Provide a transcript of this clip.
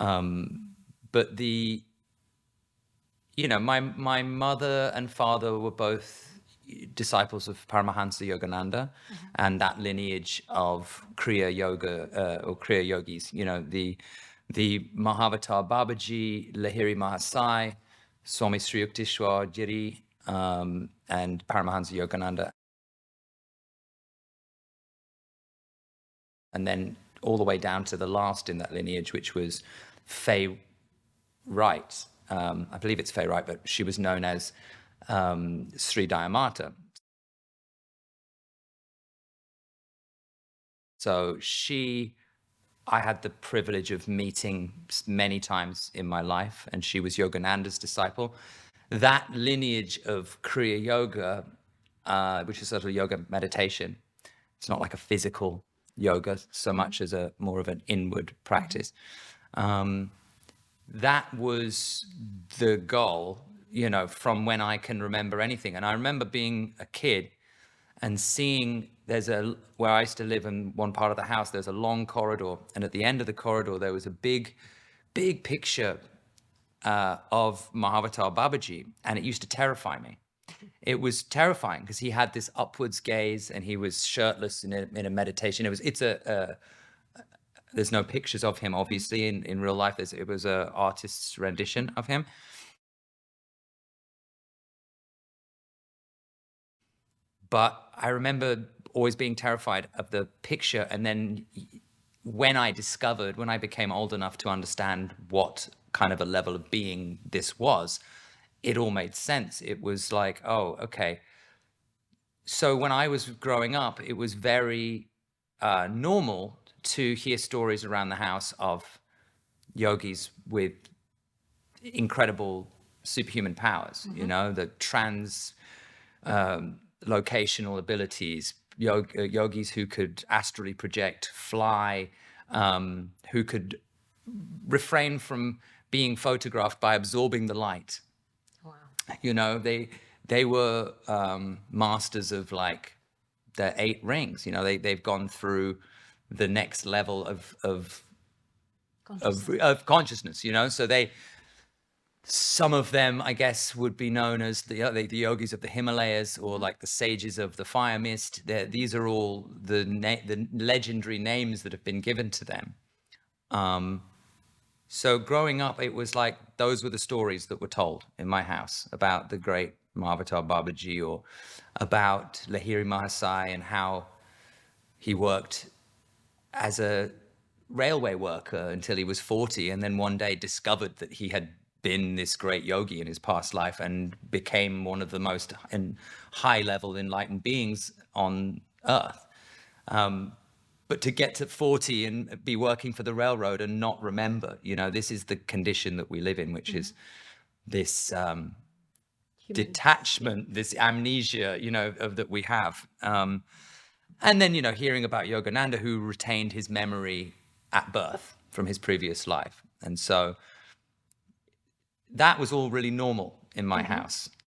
But my mother and father were both disciples of Paramahansa Yogananda, and that lineage of Kriya Yoga or Kriya yogis. The Mahavatar Babaji, Lahiri Mahasai, Swami Sri Yukteswar Giri, and Paramahansa Yogananda, and then all the way down to the last in that lineage, which was Faye Wright. I believe it's Faye Wright, but she was known as Sri Dayamata. So I had the privilege of meeting many times in my life, and she was Yogananda's disciple. That lineage of Kriya Yoga, which is sort of yoga meditation, it's not like a physical yoga so much as more of an inward practice. That was the goal, from when I can remember anything. And I remember being a kid and seeing where I used to live in one part of the house, there's a long corridor. And at the end of the corridor, there was a big, big picture of Mahavatar Babaji. And it used to terrify me. It was terrifying because he had this upwards gaze and he was shirtless in a meditation. There's no pictures of him, obviously, in real life. It was an artist's rendition of him. But I remember always being terrified of the picture. And then when I became old enough to understand what kind of a level of being this was, it all made sense. It was like, oh, okay. So when I was growing up, it was very normal to hear stories around the house of yogis with incredible superhuman powers, the locational abilities, yogis who could astrally project, fly, who could refrain from being photographed by absorbing the light. Wow. They were masters of like the 8 rings. They've gone through the next level of consciousness. So some of them, I guess, would be known as the yogis of the Himalayas, or like the sages of the fire mist. These are all the legendary names that have been given to them. So growing up, it was like those were the stories that were told in my house about the great Mahavatar Babaji, or about Lahiri Mahasai and how he worked as a railway worker until he was 40, and then one day discovered that he had been this great yogi in his past life and became one of the most high-level enlightened beings on earth. But to get to 40 and be working for the railroad and not remember, this is the condition that we live in, which is this detachment, this amnesia, that we have. And then, hearing about Yogananda, who retained his memory at birth from his previous life. And so that was all really normal in my house.